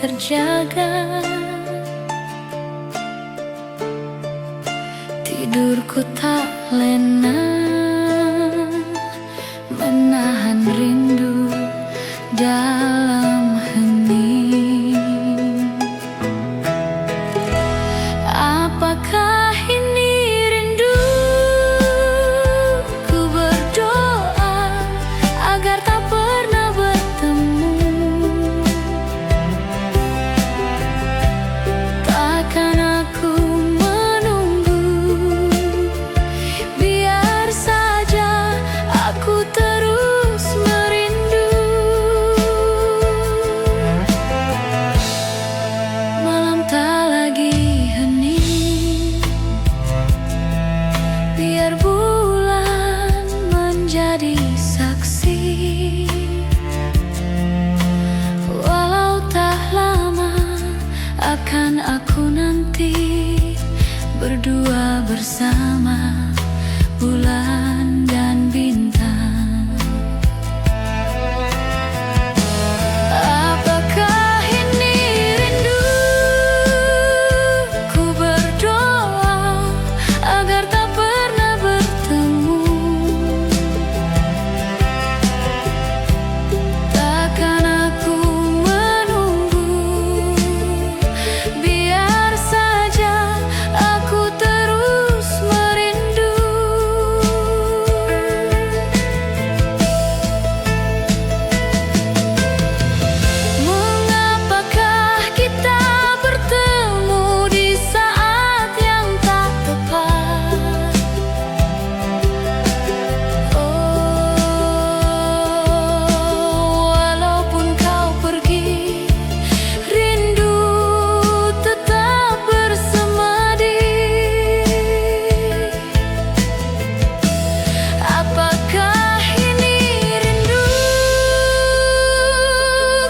terjaga. Tidurku tak lena, menahan rindu dalam hening. Apakah ini rindu? Ku berdoa agar tak pernah bertemu. Takkan aku menunggu, biar saja aku terus merindu. Malam tak lagi hening, biar bulan menjadi saksi. Walau tak lama akan aku nanti berdua bersama bulan dan bintang. Apakah ini rindu? Ku berdoa agar tak pernah bertemu. Takkan aku menunggu, biar saja aku terus merindu. Mengapakah kita bertemu di saat yang tak tepat? Walaupun kau pergi, rindu tetap bersemadi. Apakah ini rindu?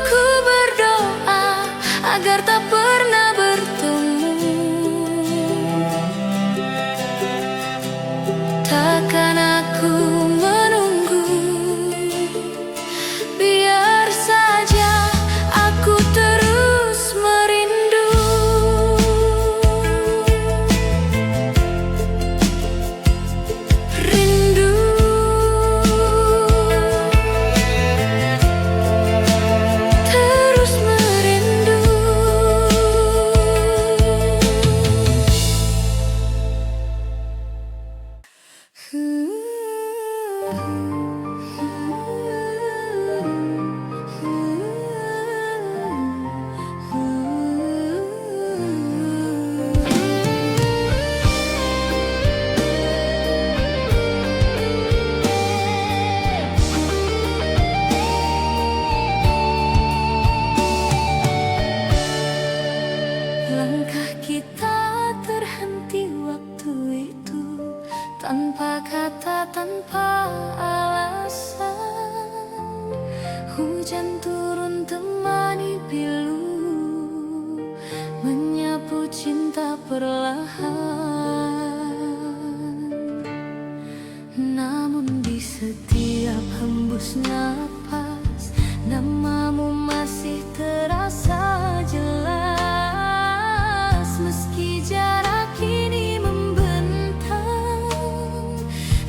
Ku berdoa agar tak pernah bertemu. Takkan aku menunggu, biar saja aku terus merindu. Rindu, terus merindu. Langkah kita terhenti waktu itu, tanpa kata, tanpa alasan. Hujan turun temani pilu, menyapu cinta perlahan. Namun di setiap hembus napas, namamu masih terasa jelas. Meski jarak kini membentang,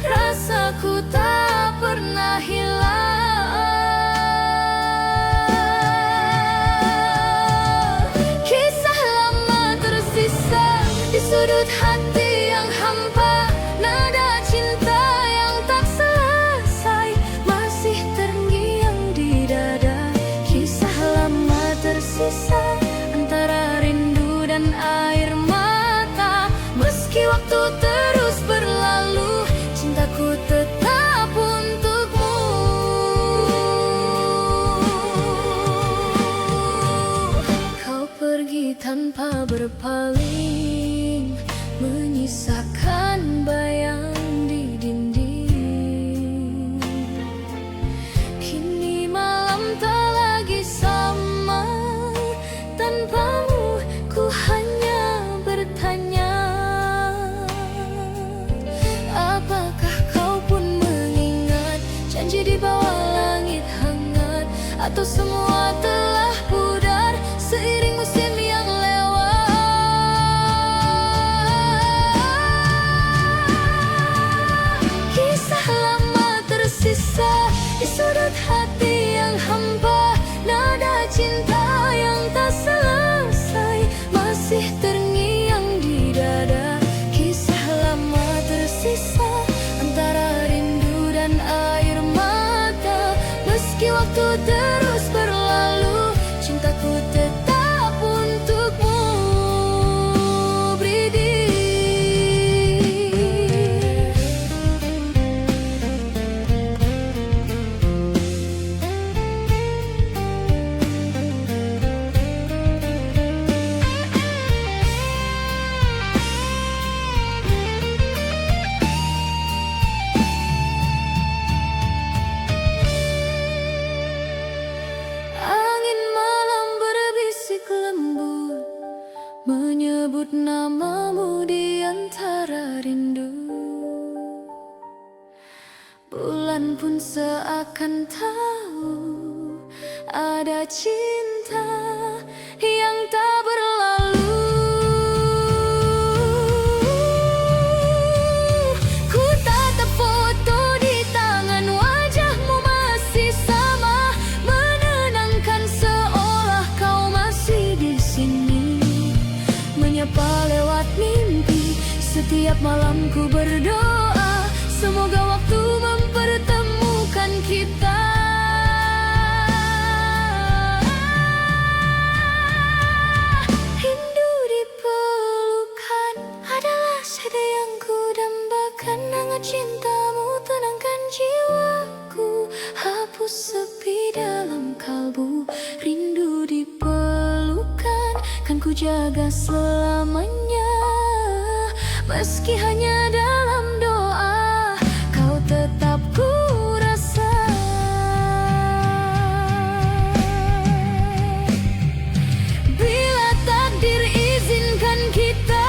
rasaku tak pernah hilang. Kisah lama tersisa di sudut hati yang hampa, nada cinta yang tak selesai masih terngiang di dada. Kisah lama tersisa antara rindu dan air mata. Meski waktu terus berlalu, cintaku tetap untukmu. Kau pergi tanpa berpaling, menyisakan bayang di dinding. Kini malam tak lagi sama, tanpamu ku hanya bertanya. Apakah kau pun mengingat janji di bawah langit hangat, atau semua telah pudar seiring Di sudut hati yang hampa, nada cinta yang tak selesai masih terngiang di dada. Kisah lama tersisa antara rindu dan air mata. Meski waktu terus berlalu, cintaku tetap untukmu, Bridi. Angin malam berbisik lembut, menyebut namamu di antara rindu. Bulan pun seakan tahu ada cinta yang tak berlalu. Ku tatap foto di tangan, wajahmu masih sama, menenangkan seolah kau masih di sini. Menyapa lewat mimpi, setiap malam ku berdoa, semoga waktu mempertemukan kita. Rindu di pelukan adalah sada yang ku dambakan. Hangat cintamu tenangkan jiwaku, hapus sepi dalam kalbu. Rindu di pelukan kan ku jaga selamanya, meski hanya dalam doa, kau tetap ku rasa. Bila takdir izinkan kita,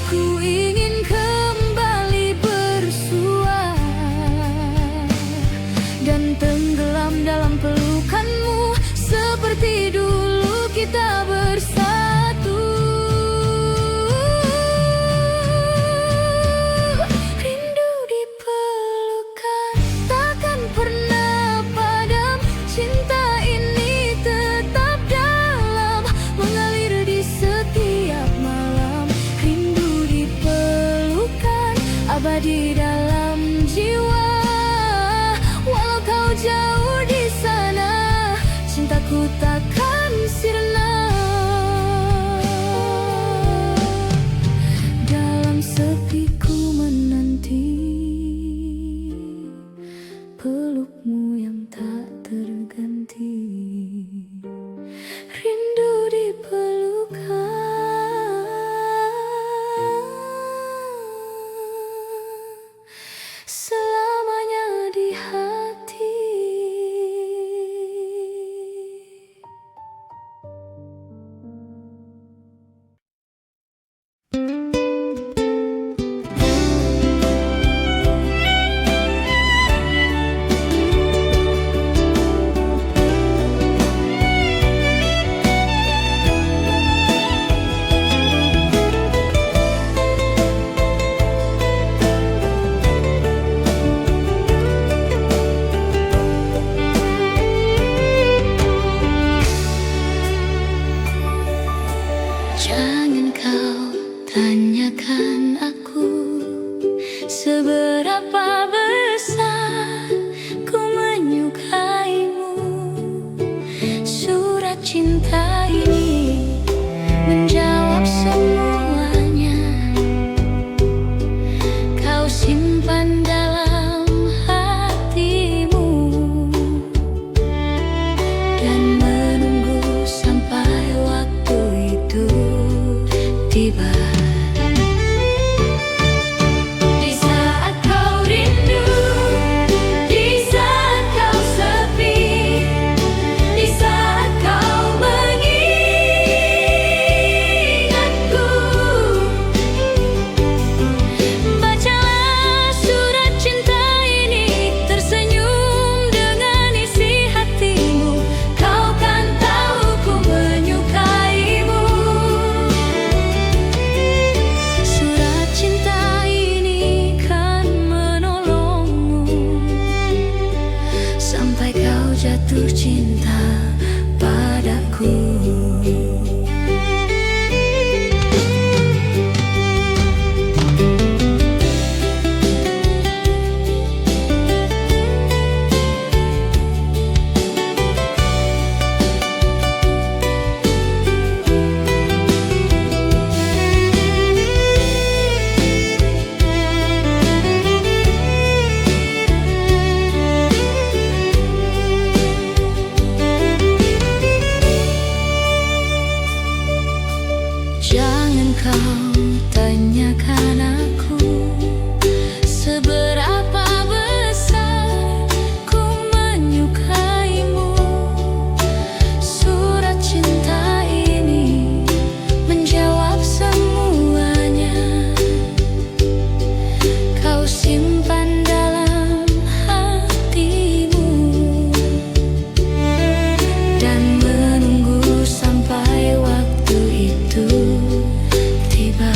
ku ingin kembali bersua dan tenggelam dalam pelukanmu, seperti dulu kita bersatu. Rindu di pelukan takkan pernah padam, cinta ini tetap dalam, mengalir di setiap malam. Rindu di pelukan abadi dalam jiwa, walau kau jauh di sana, cintaku takkan sirna. Dalam sepi ku menanti pelukmu yang tak terganti. Rindu di pelukan selamanya di hati. jatuh cinta padaku. Jangan kau tanyakan aku seberapa besar ku menyukaimu. Surat cinta ini menjawab semuanya. Kau simpan dalam hatimu dan menunggu sampai waktu itu tiba.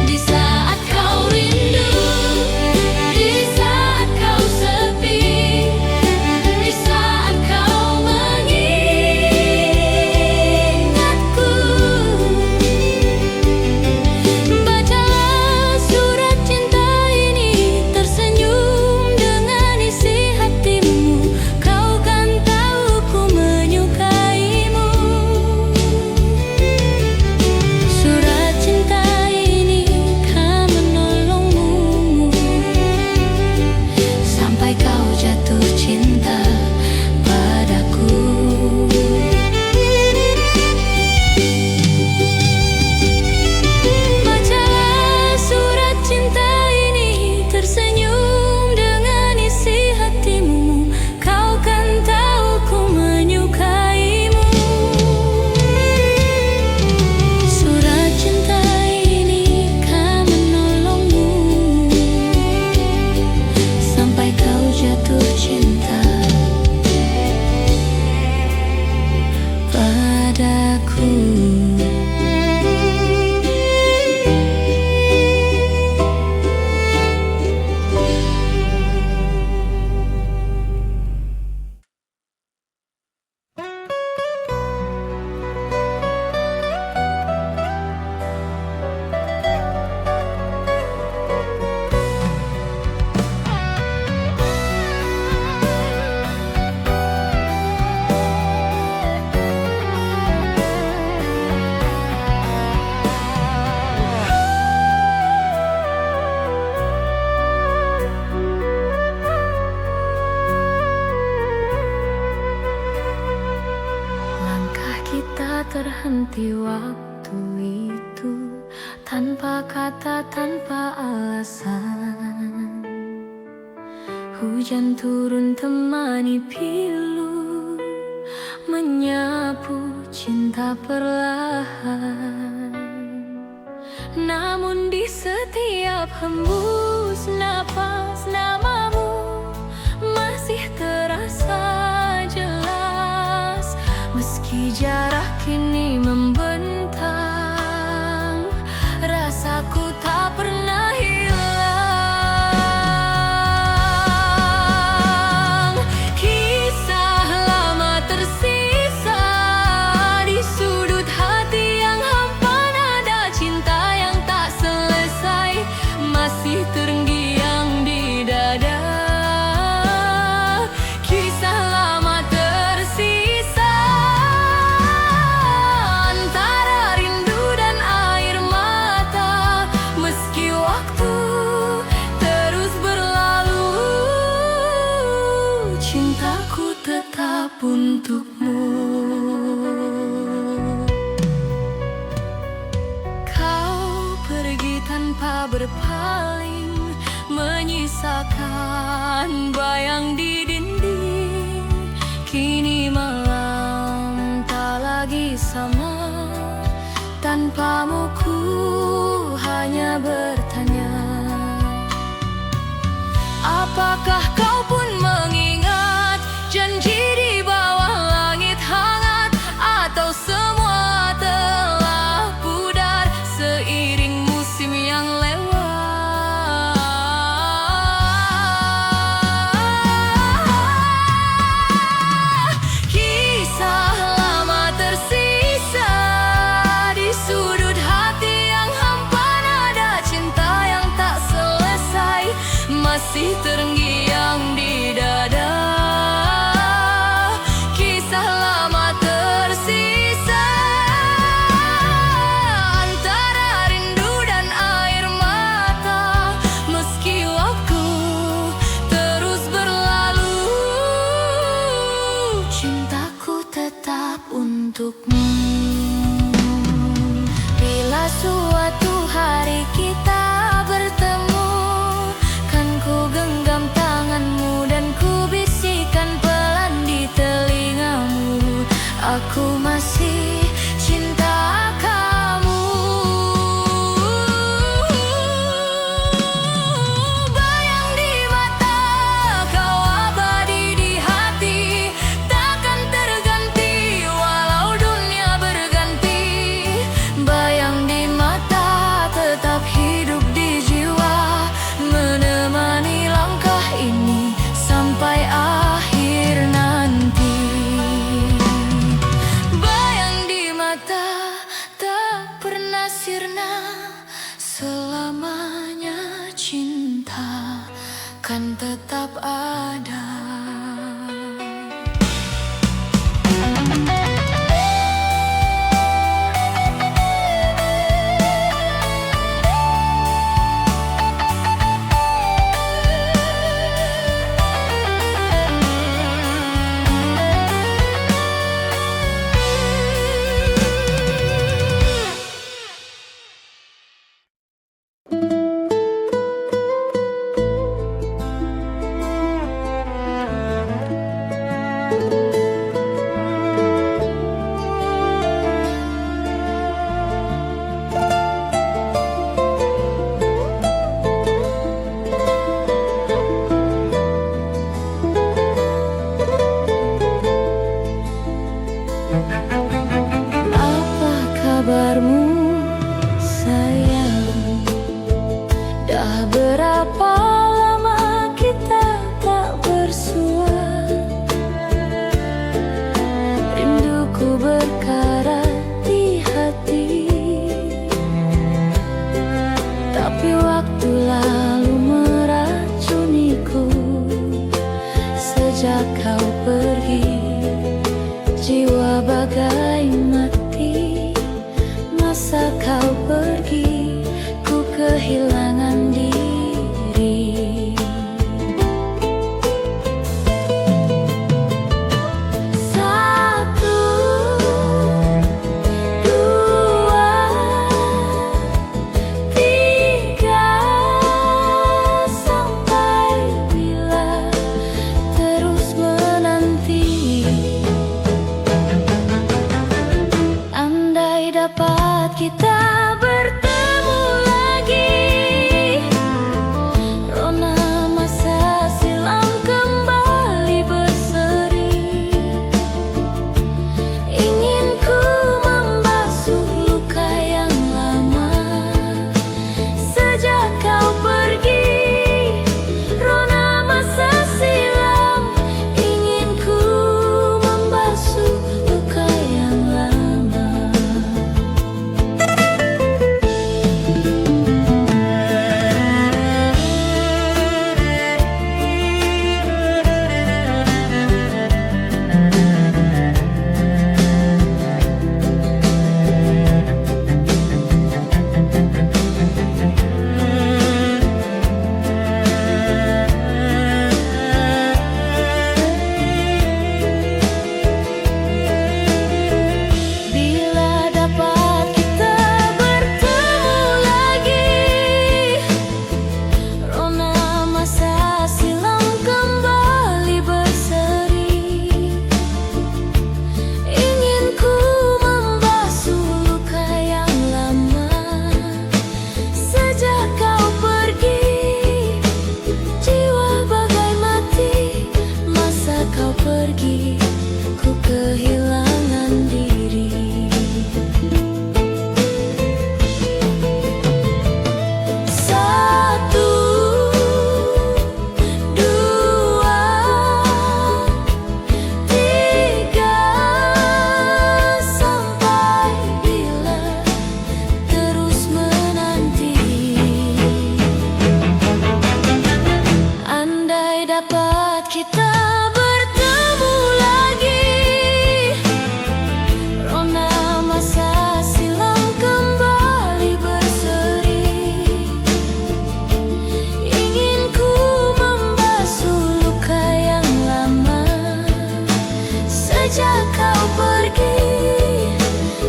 Di saat kau rindu, di saat kau sepi, di saat kau mengingatku, bacalah surat cinta ini, tersenyum dengan isi hatimu. Kau kan tahu ku menyukaimu. Surat cinta ini kan menolongmu sampai kau jatuh cinta padaku. Bacalah surat cinta ini, tersenyum dengan isi hatimu. Kau kan tahu ku menyukaimu. Surat cinta ini kan menolongmu sampai kau jatuh cinta padaku. Langkah kita terhenti waktu itu, tanpa kata, tanpa alasan. Hujan turun temani pilu, menyapu cinta perlahan. Namun di setiap hembus napas namamu masih terasa jelas. Meski jarak kini membentang, rasaku tak pernah hilang. Kisah lama tersisa di sudut hati yang hampa, nada cinta yang tak selesai masih terngiang di dada. Kisah lama tersisa antara rindu dan air mata. Meski waktu terus berlalu, cintaku tetap untukmu. Kau pergi tanpa berpaling, menyisakan bayang di dinding. Kini malam tak lagi sama, tanpamu ku hanya bertanya, apakah kau pun mengingat janji di bawah langit hangat, atau semua telah pudar seiring musim yang lewat? masih terngiang di dada. Kisah lama tersisa antara rindu dan air mata. Meski waktu terus berlalu, cintaku tetap untukmu. Bila suatu hari kita bertemu, kan ku genggam tanganmu dan ku bisikan pelan di telingamu, aku masih cinta kamu. Bayang di mata, kau abadi di hati, takkan terganti walau dunia berganti. Bayang di mata tetap hidup di jiwa, menemani langkah ini sampai akhir nanti. Bayang di mata tak pernah sirna, selamanya cinta kan tetap ada. Apa kabarmu sayang? Dah berapa lama kita tak bersua? Rinduku berkarat di hati, tapi waktu lalu meracuniku. Sejak kau pergi, jiwa bagai mati. Masa kau pergi, ku kehilangan diri. Satu, dua, tiga, sampai bila terus andai dapat kita bertemu lagi, rona masa silam kembali berseri. Ingin ku membasuh luka yang lama sejak kau pergi,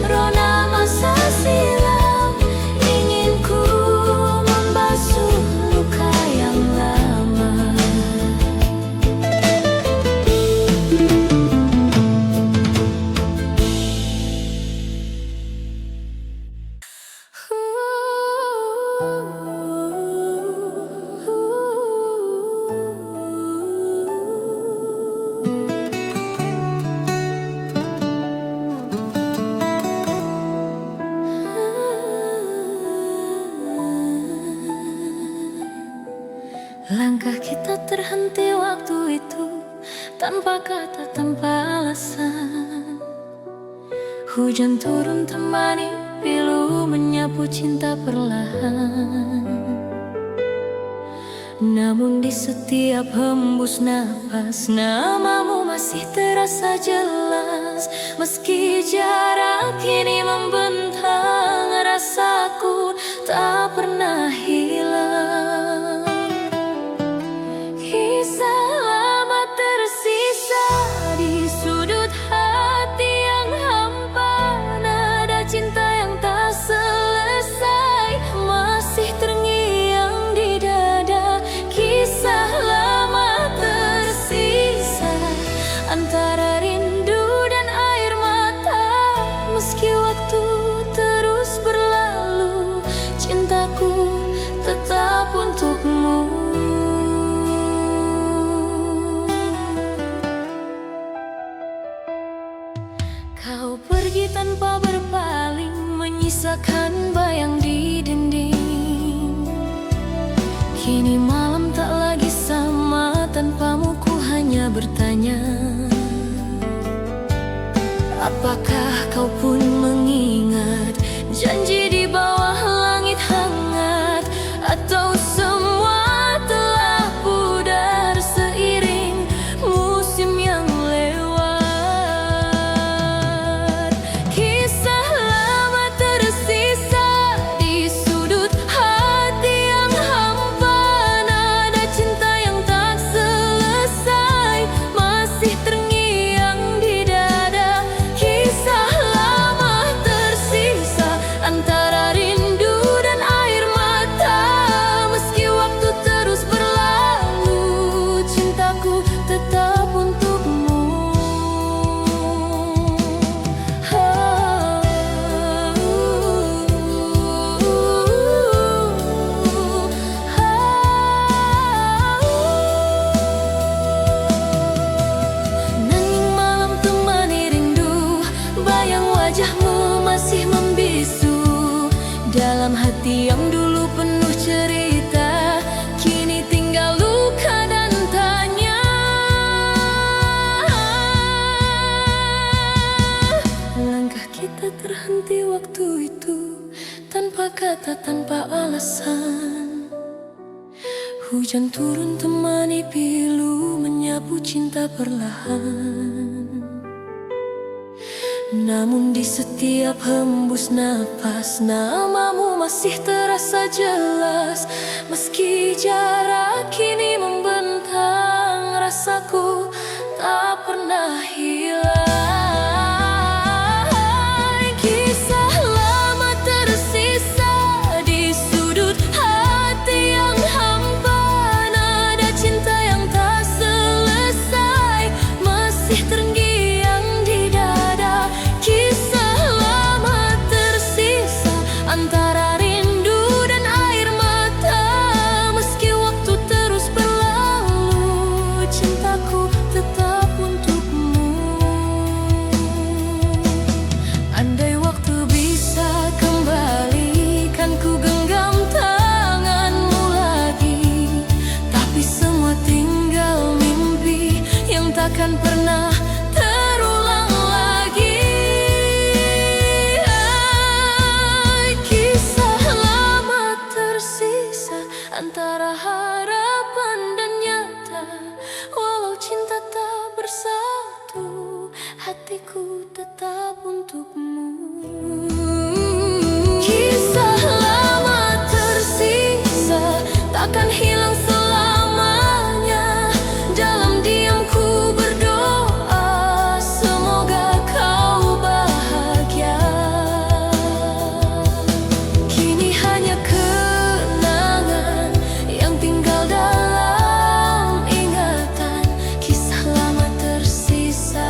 rona masa silam. Ingin ku membasuh luka yang lama. Langkah kita terhenti waktu itu, tanpa kata, tanpa alasan. Hujan turun temani pilu, menyapu cinta perlahan. Namun di setiap hembus napas, namamu masih terasa jelas. Meski jarak kini membentang, rasaku tak pernah hilang. Kisah lama tersisa di sudut hati yang hampa, nada cinta yang tak selesai masih terngiang di dada. Kisah lama tersisa antara rindu dan air mata. Meski waktu terus berlalu, cintaku tetap untukmu. Kau pergi tanpa berpaling, menyisakan bayang di dinding. Kini malam tak lagi sama, tanpamu ku hanya bertanya, apakah kau pun mengingat janji di bawah langit hangat? Atau semua telah pudar seiring musim yang lewat? Kisah lama tersisa di sudut hati yang hampa, nada cinta yang tak selesai masih terngiang di dada. Kisah lama tersisa antara rindu dan air mata. Meski waktu terus berlalu, cintaku tetap untukmu. Nanging malam temani rindu, bayang wajahmu masih membisu. Dalam hati yang dulu penuh cerita, kini tinggal luka dan tanya. Langkah kita terhenti waktu itu, tanpa kata, tanpa alasan. Hujan turun temani pilu, menyapu cinta perlahan. Namun di setiap hembus napas, namamu masih terasa jelas. Meski jarak kini membentang, rasaku tak pernah hilang. Kisah lama tersisa di sudut hati yang hampa, nada cinta yang tak selesai masih terngiang di dada. Kisah lama tersisa antara rindu dan air mata. Meski waktu terus berlalu, untukmu. Kisah lama tersisa takkan hilang selamanya. Dalam diamku berdoa, semoga kau bahagia. Kini hanya kenangan yang tinggal dalam ingatan. Kisah lama tersisa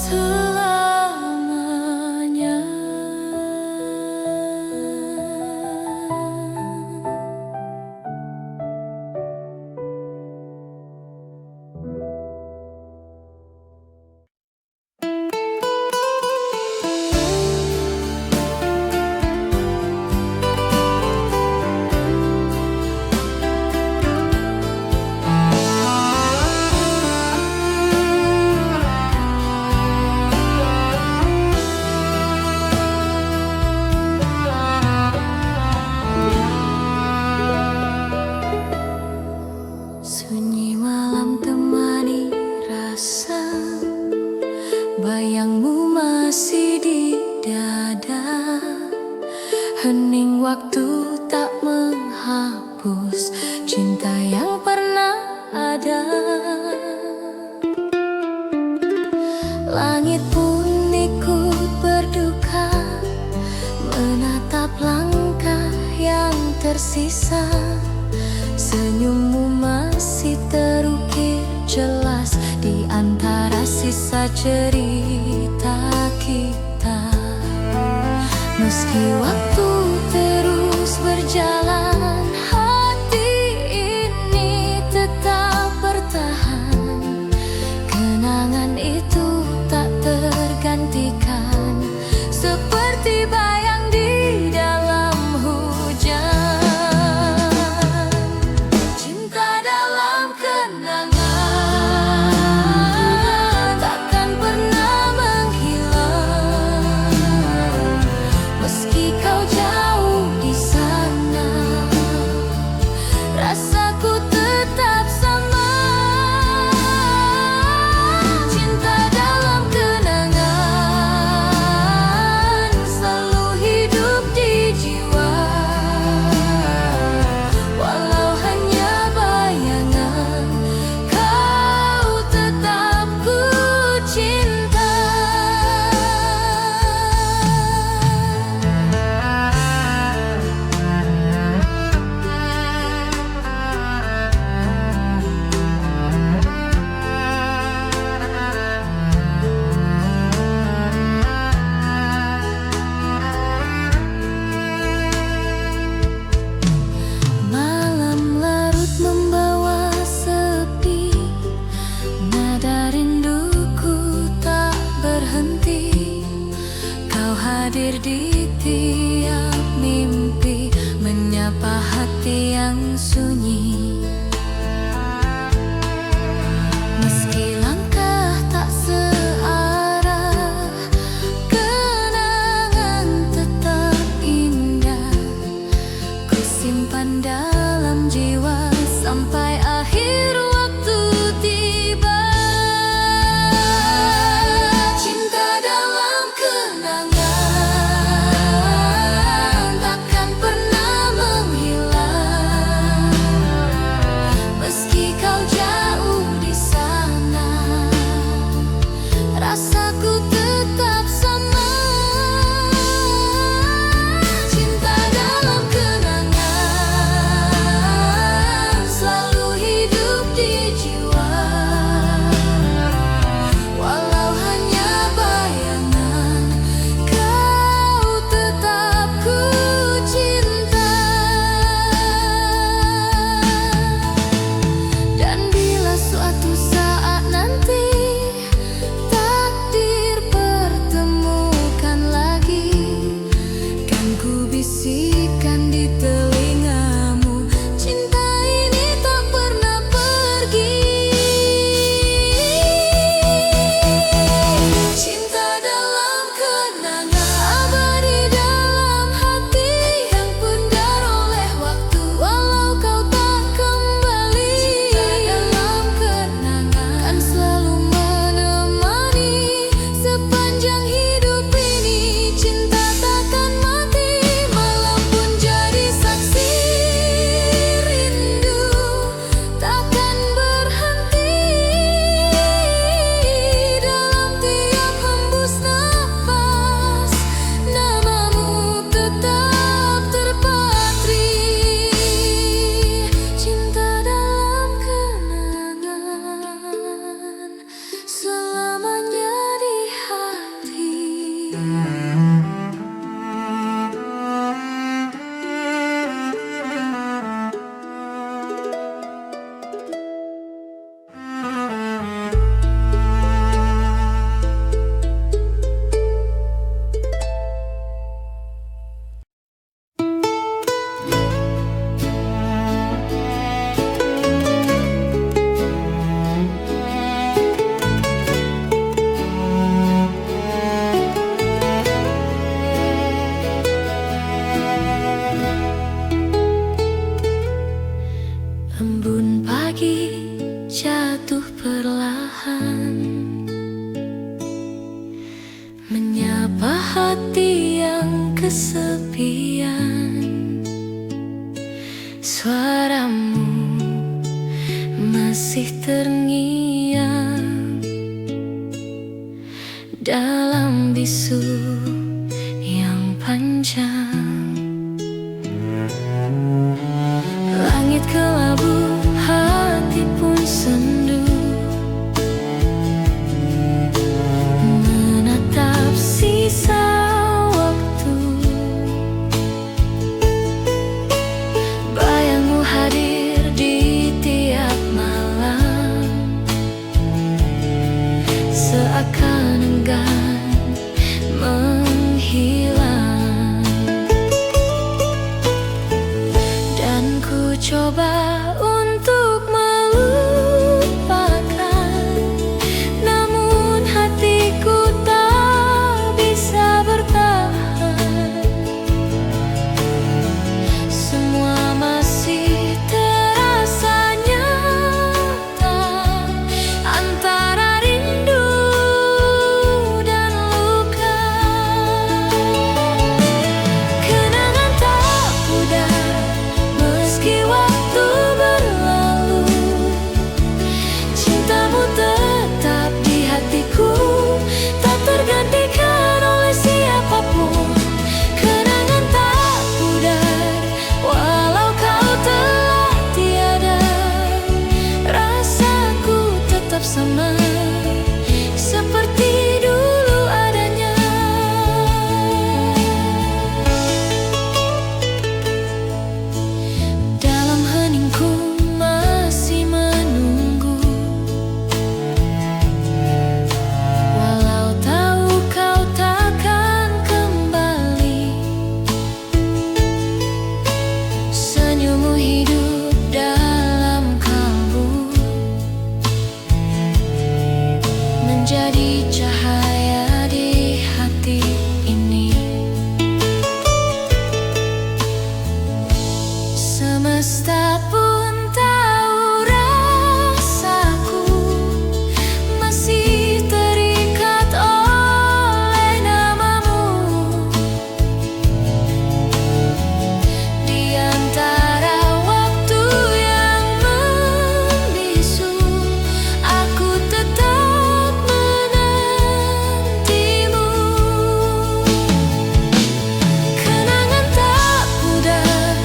selamanya. Sunyi malam temani rasa, bayangmu masih di dada. Hening waktu tak menghapus cinta yang pernah ada. Langit pun ikut berduka, menatap langkah yang tersisa. Senyummu masih terukir jelas di antara sisa cerita kita. Meski waktu terus berjalan, hati ini tetap bertahan. Kenangan itu tak tergantikan, seperti bayang di dalam hujan. Cinta dalam kenangan takkan pernah menghilang. Meski kau jauh di sana, rasaku tetap sama. Cinta dalam kenangan selalu hidup di jiwa. Walau hanya bayangan, kau tetap ku cinta. Malam larut membawa sepi, nada rinduku tak berhenti. Kau hadir di tiap mimpi, menyapa hati yang sunyi. Meski langkah tak searah, kenangan tetap indah. Ku simpan dalam jiwa sampai akhir waktu tiba. Cinta dalam kenangan takkan pernah menghilang. Meski kau jauh di sana, rasaku tetap sama. Cinta dalam kenangan masih terngiang dalam bisu yang panjang. Langit kelabu, hati pun sendu, menatap sisa waktu. Bayangmu hadir di tiap malam, seakan enggan menghilang. Dan ku coba untuk melupakan, namun hatiku tak bisa bertahan. Semua masih terasa nyata, antara rindu dan luka. Kenangan tak pudar meski waktu berlalu, cintamu tetap di hatiku, tak tergantikan oleh siapapun. Kenangan tak pudar walau kau telah tiada, rasaku tetap sama seperti dulu adanya. Dalam heningku masih menunggu, walau tahu kau takkan kembali. Senyummu hidup dalam kalbu, menjadi cahaya di hati ini. Semesta pun tahu rasaku masih terikat oleh namamu. Di antara waktu yang membisu, aku tetap menantimu. Kenangan tak pudar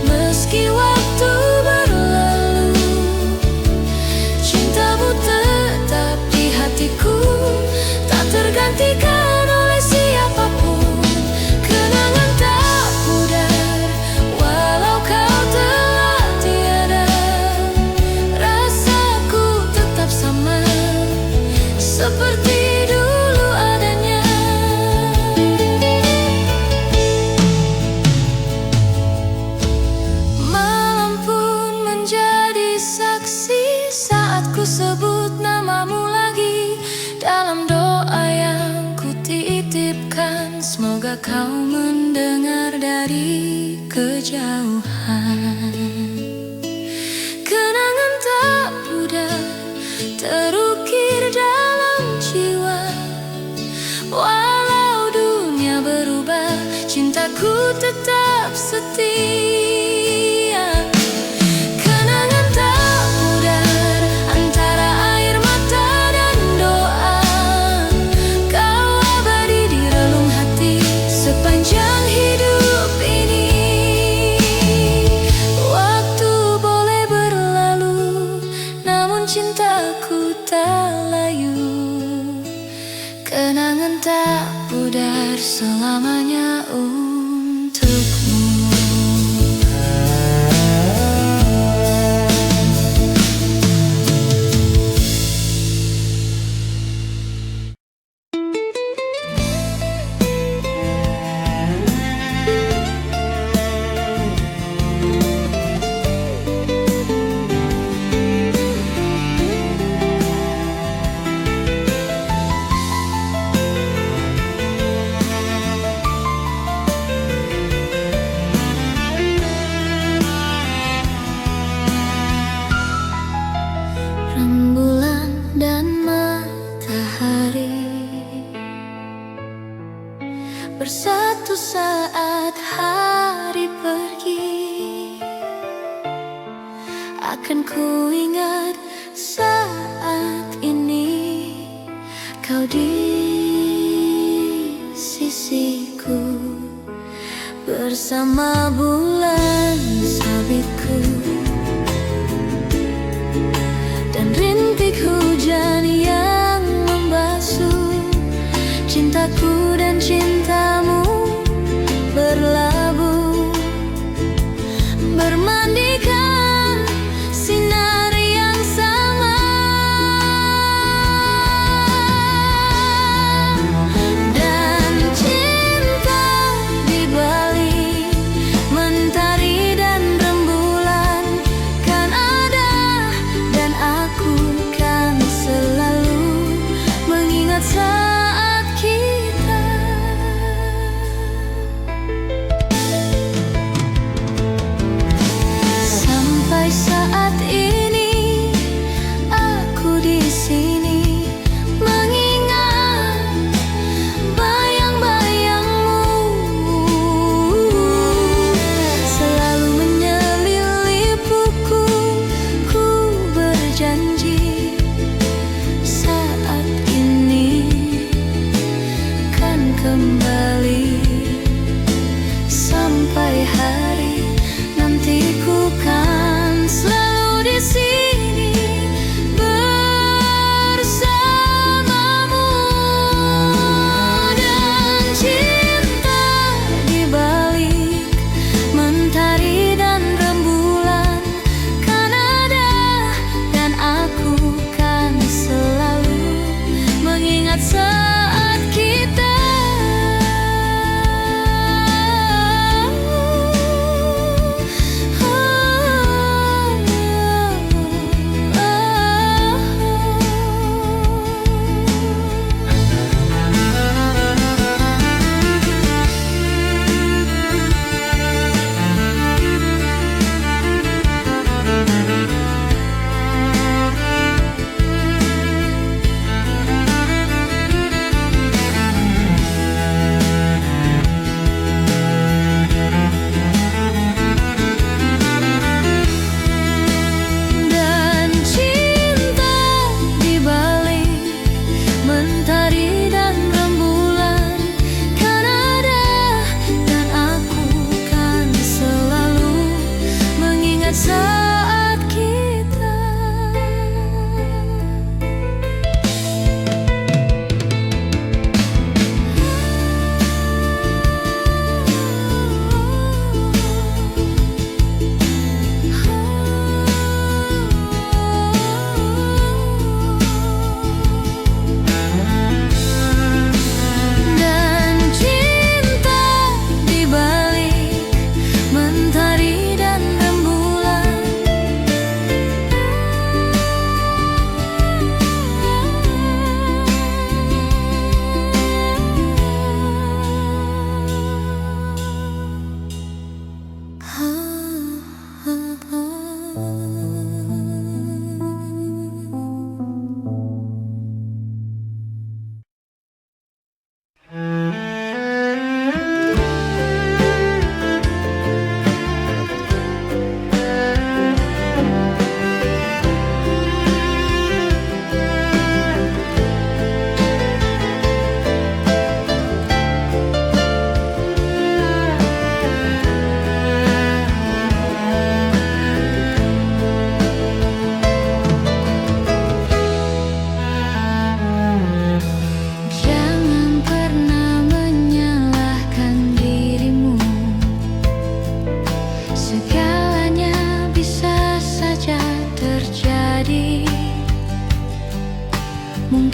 meski waktu berlalu, cintamu tetap di hatiku, tak tergantikan oleh siapapun. Kenangan tak pudar walau kau telah tiada, rasaku tetap sama seperti dulu adanya. Malam pun menjadi saksi saat ku sebut namamu lagi. Dalam doa yang ku titipkan, semoga kau mendengar dari kejauhan. Kenangan tak pudar terukir dalam jiwa, walau dunia berubah, cintaku tetap setia. Kenangan tak pudar antara air mata dan doa, kau abadi di relung hati sepanjang hidup ini. Waktu boleh berlalu, namun cintaku tak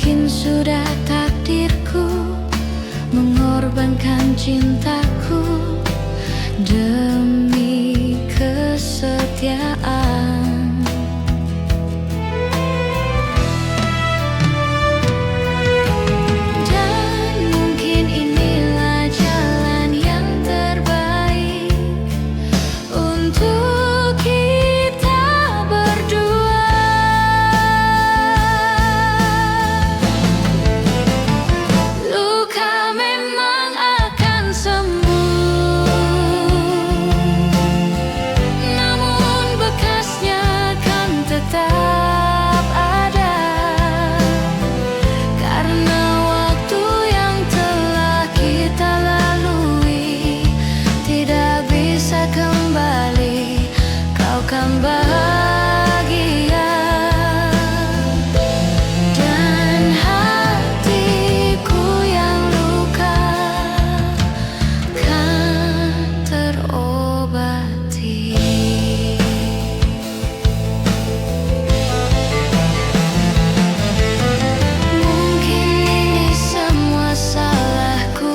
Mungkin sudah takdirku mengorbankan cintaku demi kesetiaan. Dan mungkin inilah jalan yang terbaik untuk kita berdua. Luka memang akan sembuh, namun bekasnya kan tetap ada, karena waktu yang telah kita lalui tidak bisa kembali. Kau kan bahagia dan hatiku yang luka kan terobati. Mungkin ini semua salahku,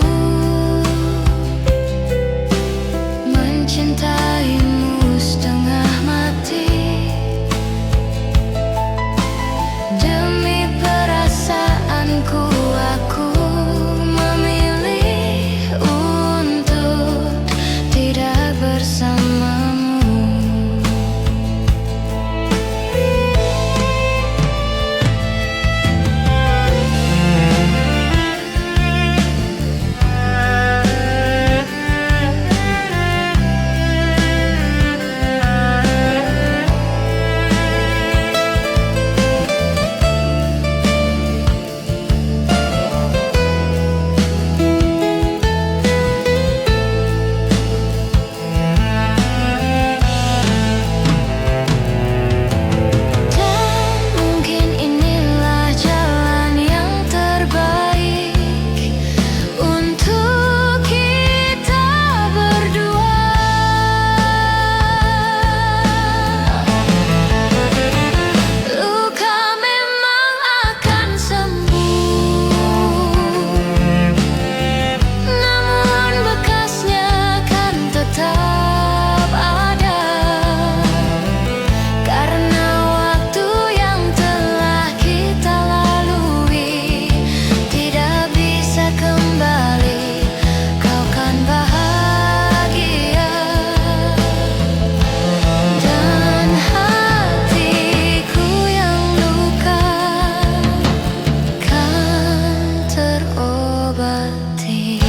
mencintaimu setengah mati. Demi perasaanku aku memilih untuk tidak bersamamu. Dan mungkin inilah jalan yang terbaik untuk kita berdua. Luka memang akan sembuh, namun bekasnya kan tetap ada, karena waktu yang telah kita lalui tidak bisa kembali. Kau kan bahagia dan hatiku yang luka kan terobati.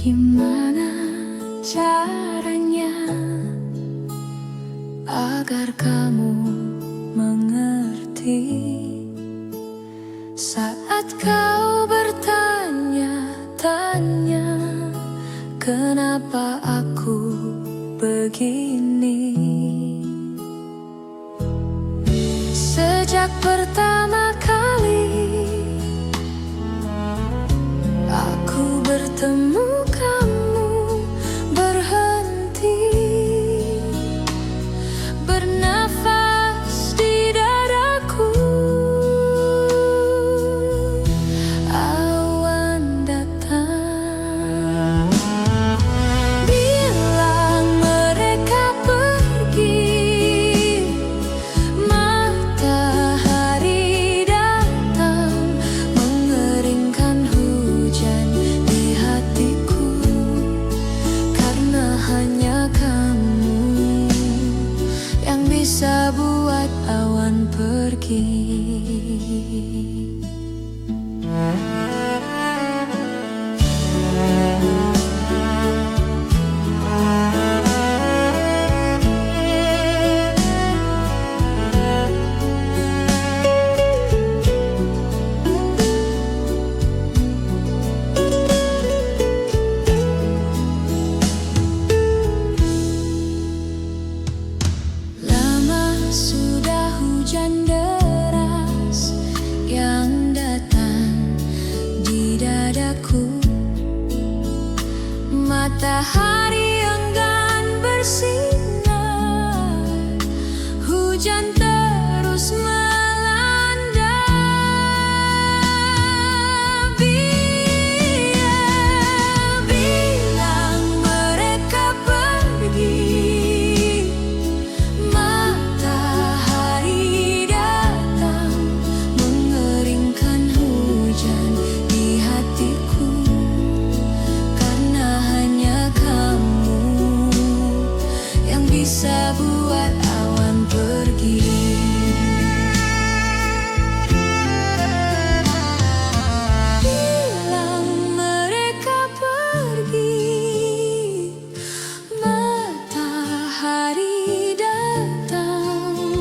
Gimana caranya agar kamu mengerti saat kau bertanya-tanya kenapa aku begini? Sejak pertama kali aku bertemu kamu, berhenti bernafas di dadaku. Awan datang, bilang mereka pergi. Matahari datang, mengeringkan hujan di hati. Matahari enggan bersinar, hujan terus melanda. Bilang mereka pergi, matahari datang mengeringkan hujan di hatiku. Karena hanya kamu yang bisa buat awan pergi. Bilang mereka pergi, matahari datang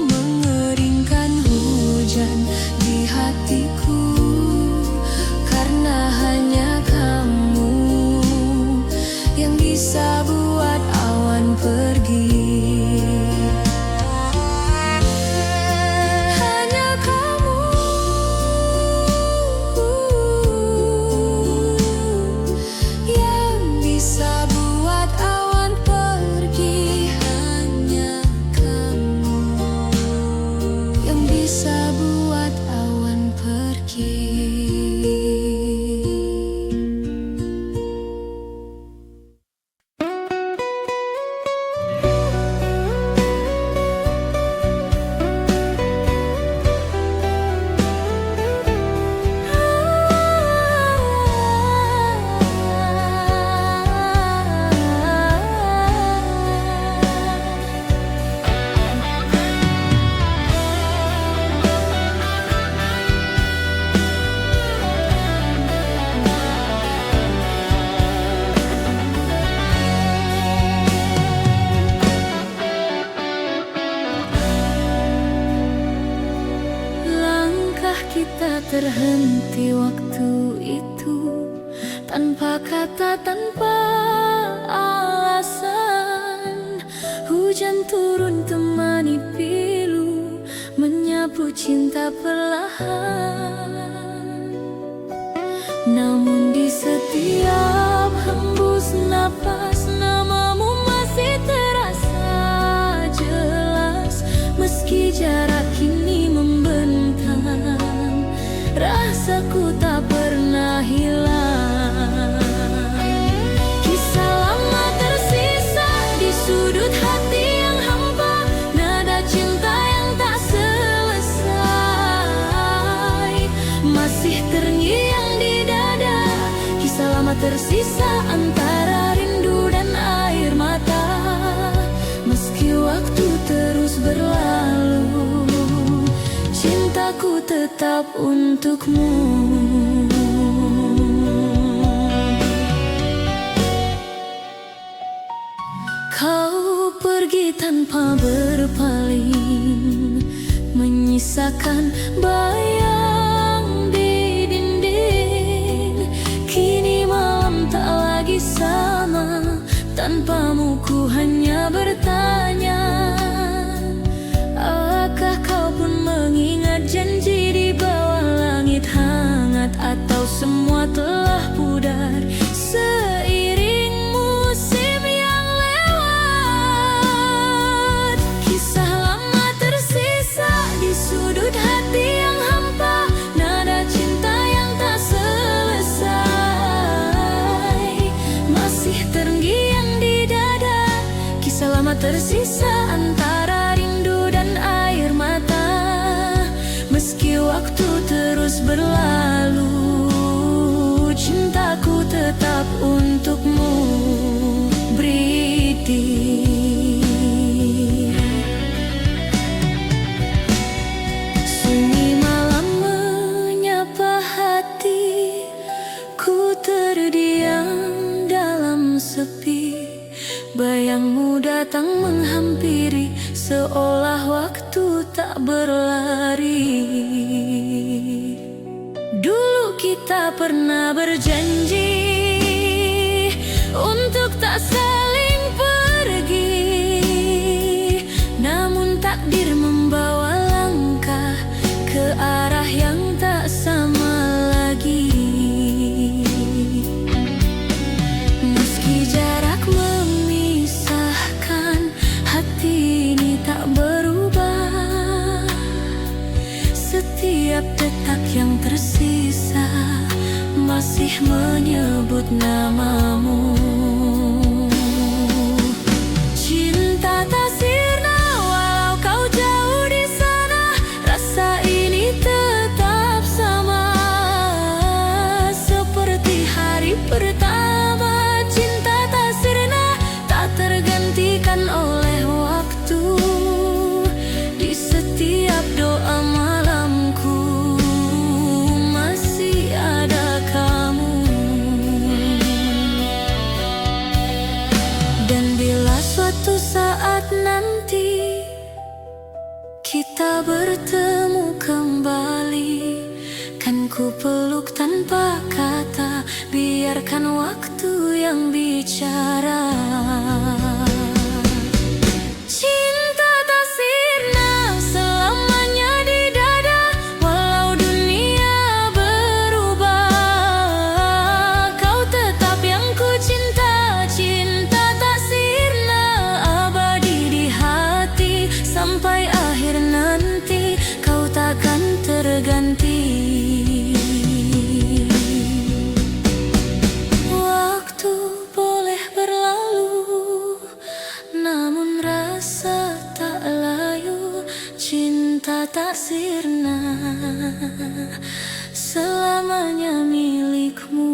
mengeringkan hujan di hatiku. Karena hanya kamu yang bisa buat awan pergi. Hanya kamu yang bisa buat awan pergi. Hanya kamu yang bisa buat awan pergi. Langkah kita terhenti waktu itu, tanpa kata, tanpa alasan. Hujan turun temani pilu, menyapu cinta perlahan. Namun di setiap hembus napas, namamu masih terasa jelas. Meski jarak kini membentang, rasaku tak pernah hilang. Kisah lama tersisa di sudut hati yang hampa, nada cinta yang tak selesai masih terngiang di dada. Kisah lama tersisa antara rindu dan air mata. Meski waktu terus berlalu, cintaku tetap untukmu. Kau pergi tanpa berpaling, menyisakan bayang di dinding. Kini malam tak lagi sama, tanpamu ku hanya bertanya. Apakah kau pun mengingat janji di bawah langit hangat, atau semua telah pudar seiring musim yang lewat? Kisah lama tersisa di sudut hati yang hampa, nada cinta yang tak selesai masih terngiang di dada. Kisah lama tersisa antara rindu dan air mata. Meski waktu terus berlalu, cintaku tetap untukmu. Briti. Sunyi malam menyapa hati, ku terdiam dalam sepi. Bayangmu datang menghampiri, seolah waktu tak berlari. Dulu kita pernah berjanji untuk tak saling pergi, namun takdir membawa langkah ke arah yang tak sama lagi. Meski jarak menyebut namamu. Cinta tak sirna walau kau jauh di sana, rasa ini tetap sama seperti hari pertama. Cinta tak sirna, tak tergantikan oleh waktu. Di setiap doa malamku masih ada kamu. Dan bila suatu saat nanti kita bertemu kembali, kan ku peluk tanpa kata, biarkan waktu yang bicara. Cinta tak sirna selamanya di dada, walau dunia berubah, kau tetap yang ku cinta. Cinta tak sirna abadi di hati, sampai akhir nanti kau takkan terganti. Waktu boleh berlalu, namun rasa tak layu. Cinta tak sirna selamanya milikmu.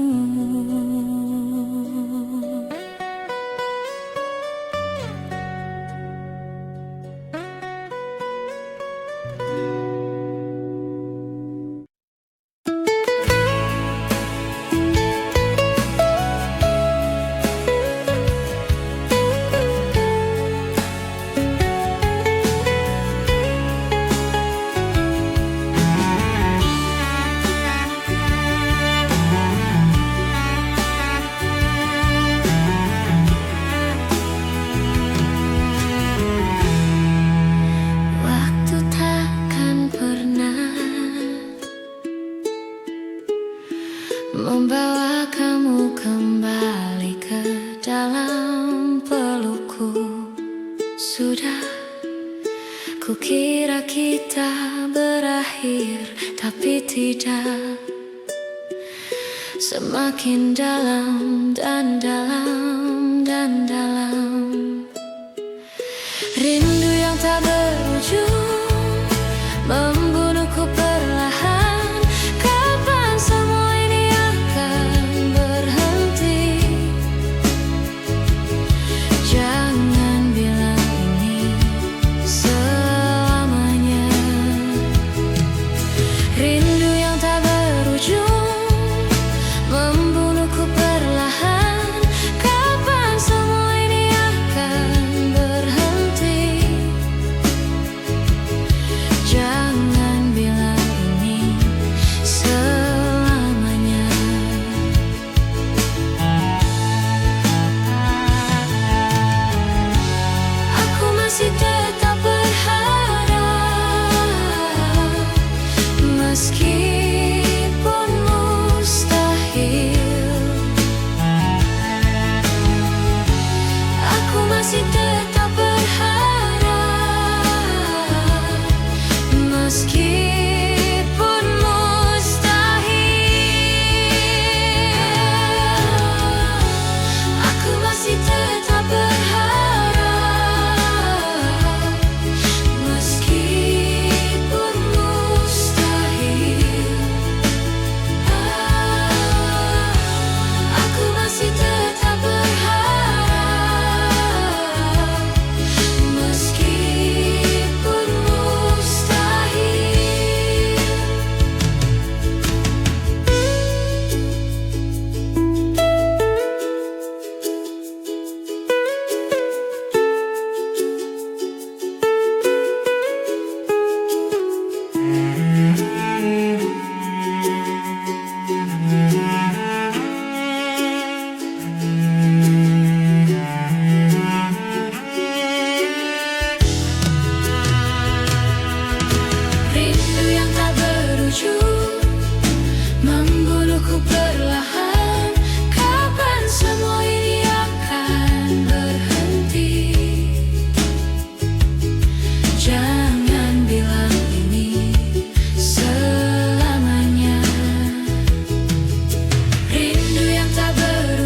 Waktu takkan pernah membawa kamu kembali ke dalam pelukku. Sudah kukira kita berakhir, tapi tidak. Semakin dalam dan dalam dan dalam, rindu yang tak berujung membunuhku perlahan. Kapan semua ini akan berhenti? Jangan bilang ini selamanya. Rindu yang tak berujung membunuhku perlahan. Kapan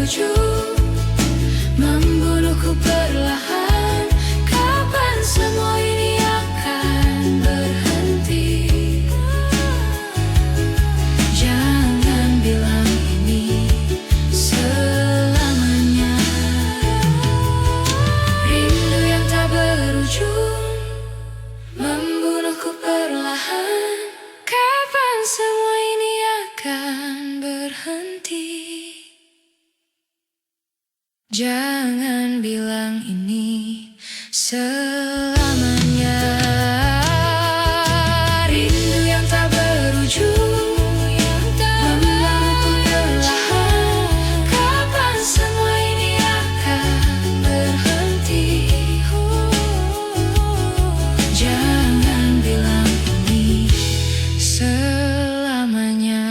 berujung, membunuhku perlahan. Kapan semua ini akan berhenti? Jangan bilang ini selamanya. Rindu yang tak berujung, membunuhku perlahan. Kapan semua ini akan berhenti? Jangan bilang ini selamanya. Rindu yang tak berujung, membunuhku perlahan. Kapan semua ini akan berhenti? Jangan bilang ini selamanya.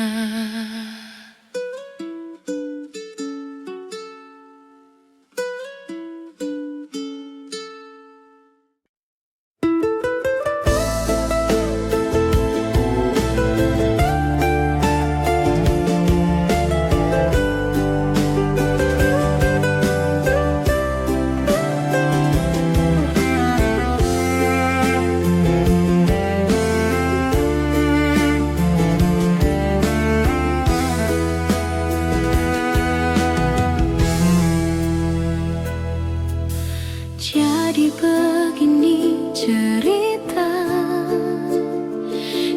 Jadi begini cerita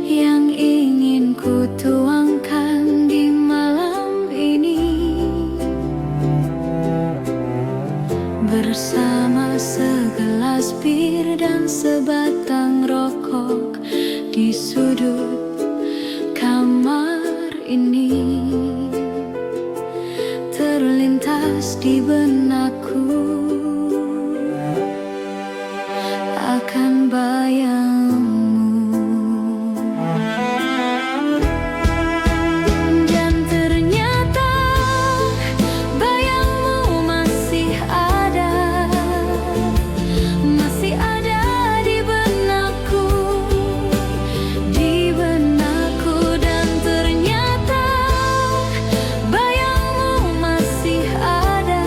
yang ingin ku tuangkan di malam ini, bersama segelas bir dan sebatang rokok di sudut kamar ini. Terlintas di benakku akan bayangmu, dan ternyata bayangmu masih ada di benakku, dan ternyata bayangmu masih ada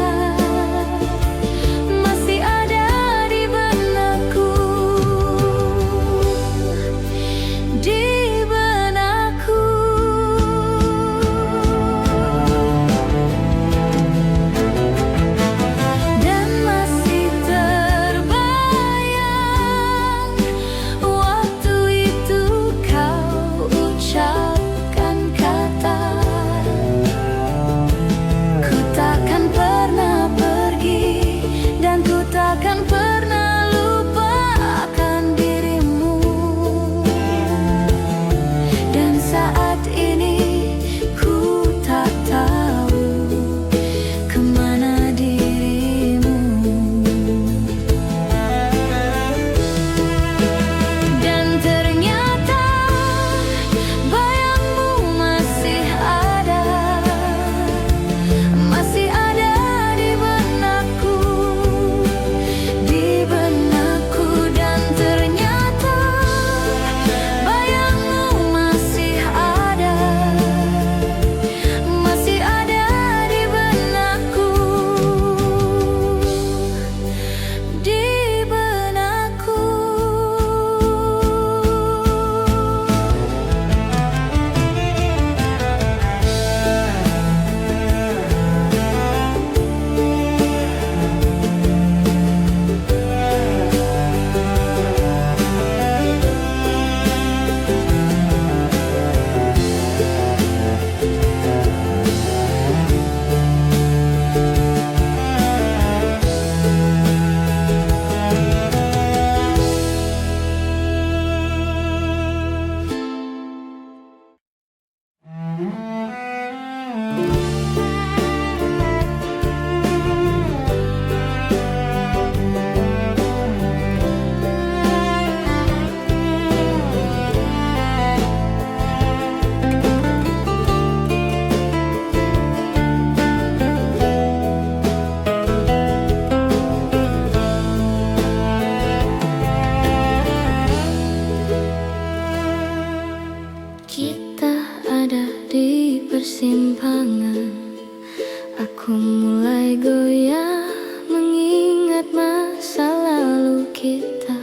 Aku mulai goyah mengingat masa lalu kita.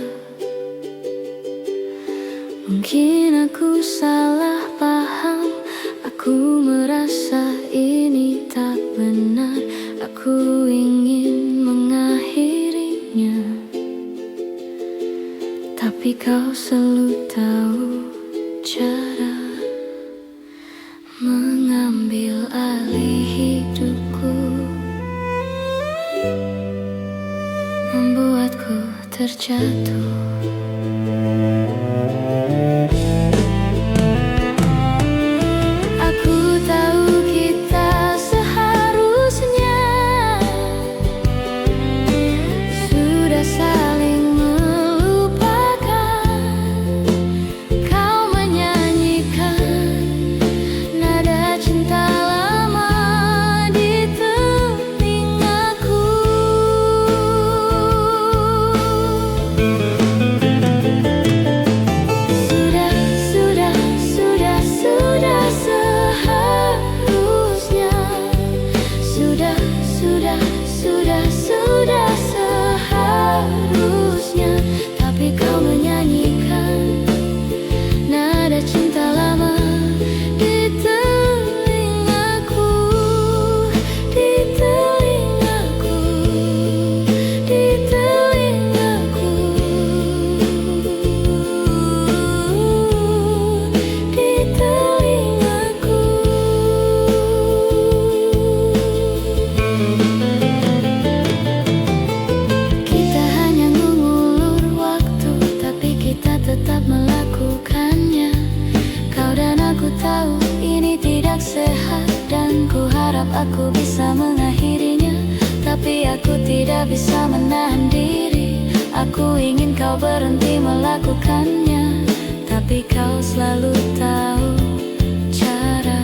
Mungkin aku salah paham, aku merasa ini tak benar. Aku ingin mengakhirinya, tapi kau selalu tahu cara mengambil alih hidupku, membuatku terjatuh. Aku tahu kita seharusnya sudah saling melupakan. Kau menyanyikan nada cinta lama di telingaku. Sudah seharusnya, tapi kau menyanyikan nada cinta lama di telingaku, di telingaku, di telingaku, di telingaku. Tetap melakukannya. Kau dan aku tahu ini tidak sehat, dan ku harap aku bisa mengakhirinya. Tapi aku tidak bisa menahan diri. Aku ingin kau berhenti melakukannya, tapi kau selalu tahu cara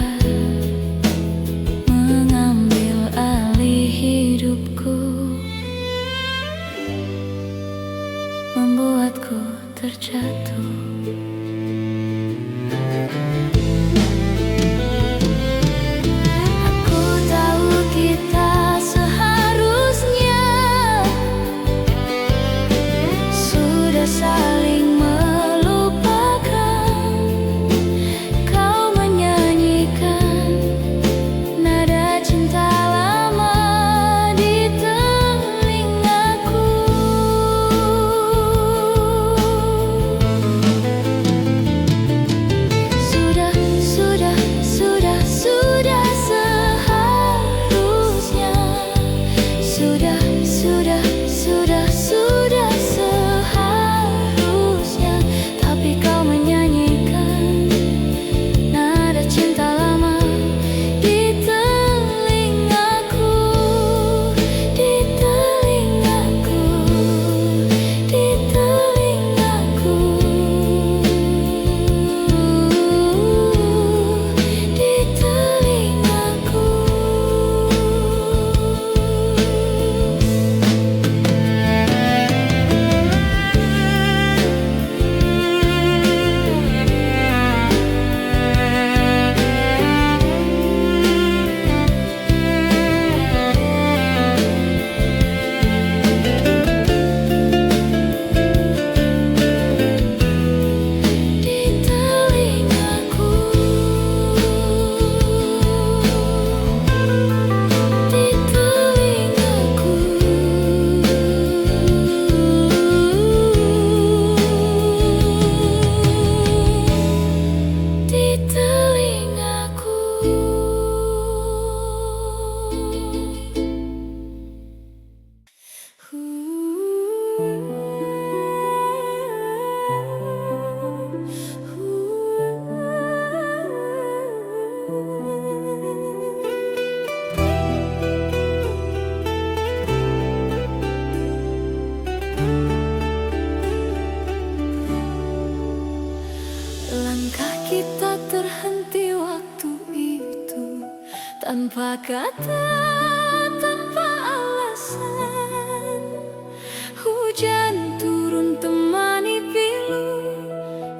mengambil alih hidupku, membuatku terjatuh. Aku tahu kita seharusnya sudah saling melupakan. Kau menyanyikan nada cinta lama di telingaku. Sudah seharusnya, tapi kau menyanyikan nada cinta lama di telingaku, di telingaku, di telingaku, di telingaku. Langkah kita terhenti waktu itu, tanpa kata, tanpa alasan. Hujan turun temani pilu,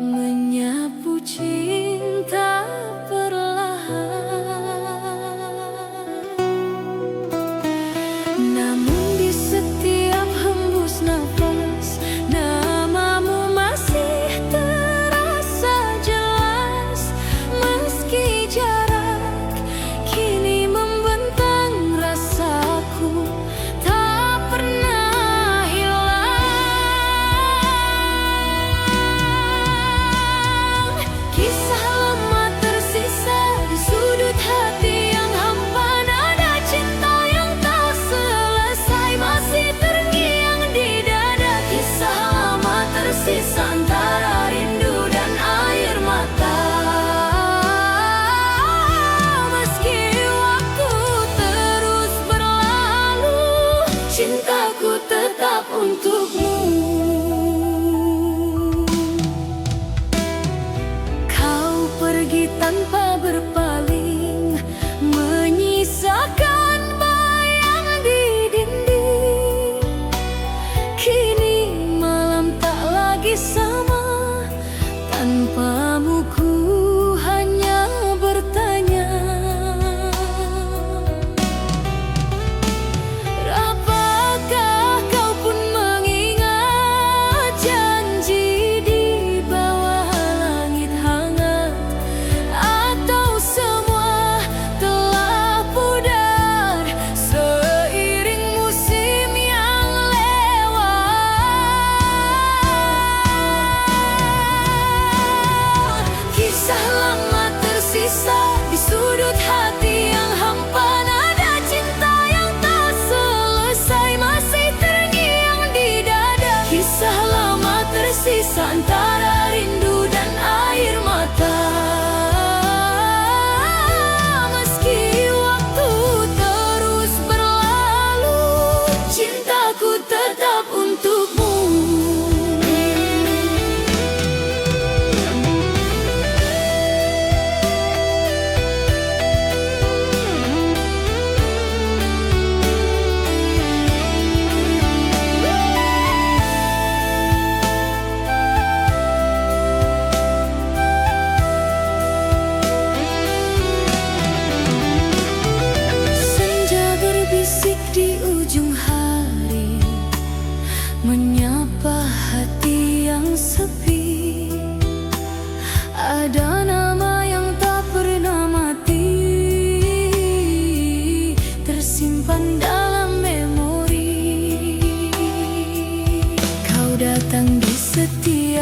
menyapu cinta perlahan.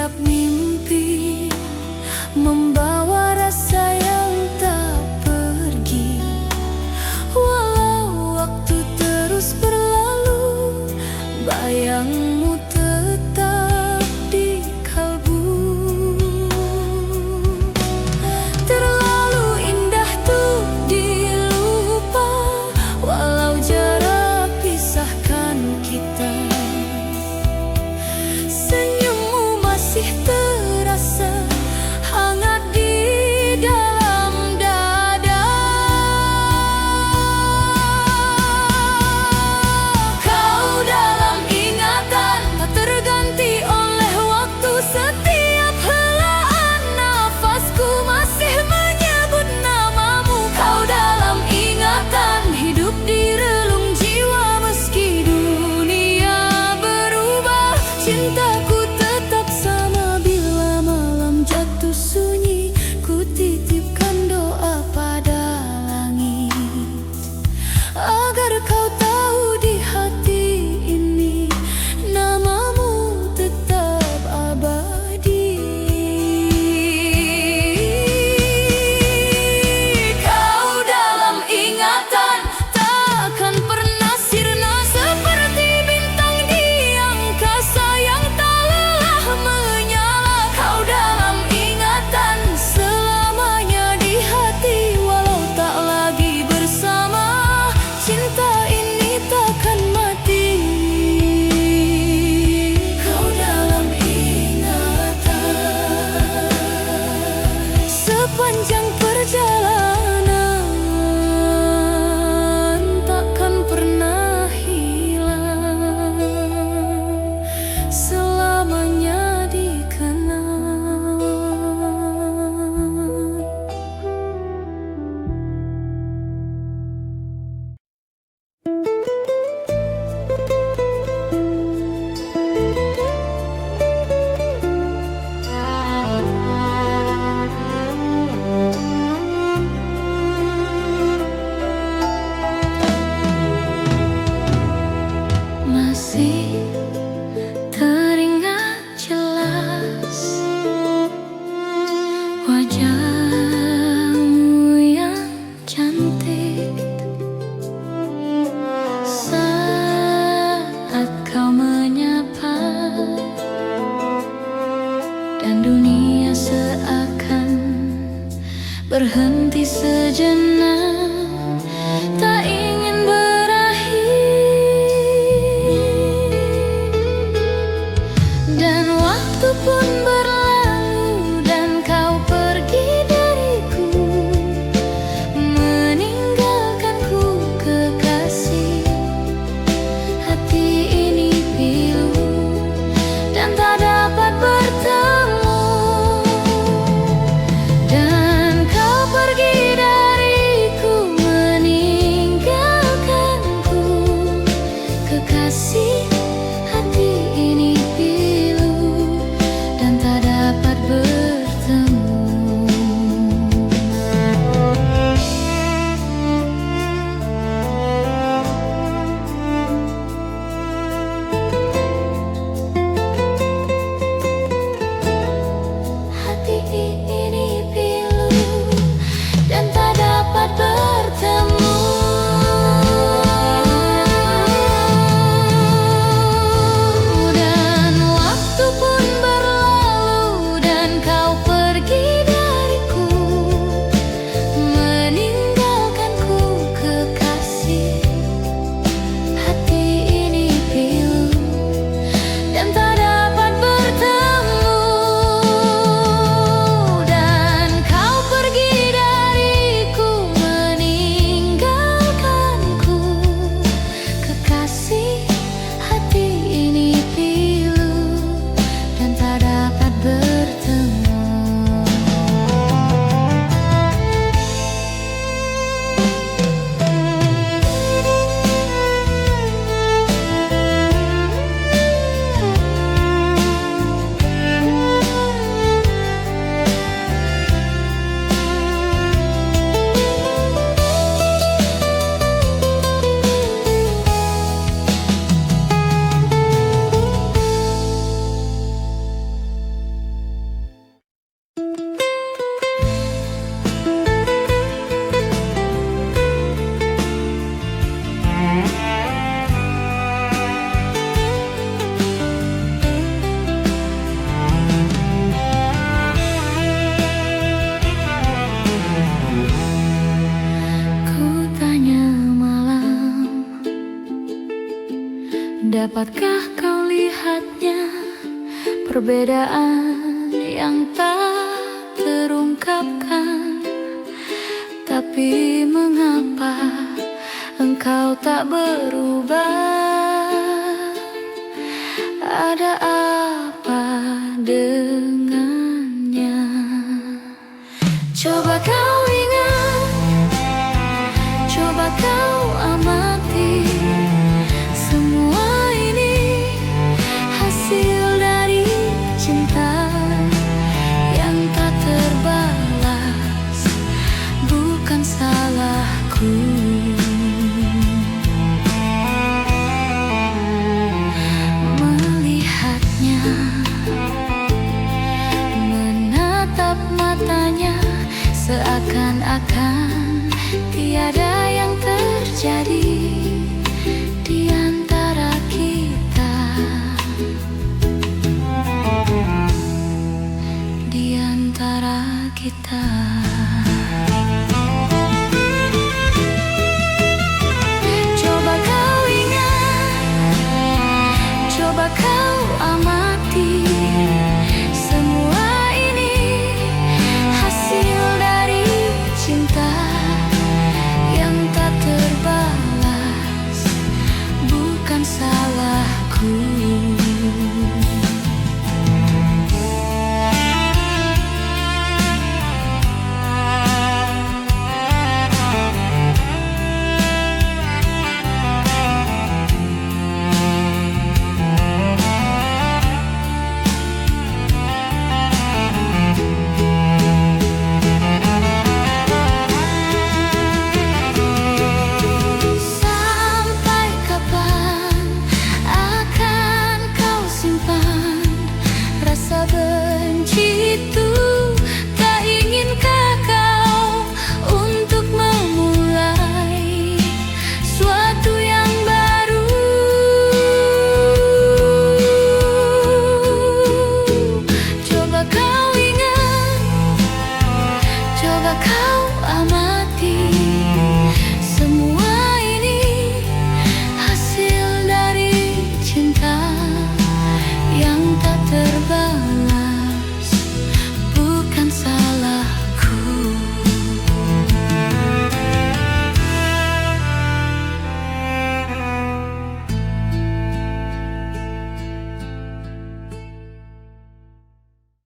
setiap mimpi membawa rasa yang tak pergi. Walau waktu terus berlalu, bayangmu tetap di kalbu. Terlalu indah tuh dilupa, walau jarak pisahkan kita. Senyummu masih Dapatkah kau lihatnya, perbedaan yang tak terungkapkan? Tapi mengapa engkau tak berubah? Ada apa dengannya? Coba kau ingat, coba kau amati, semua ini hasil dari cinta yang tak terbalas, bukan salahku. Melihatnya, menatap matanya, seakan-akan tiada yang terjadi di antara kita, di antara kita. Coba kau ingat, coba kau amati, semua ini hasil dari cinta yang tak terbalas, bukan salahku.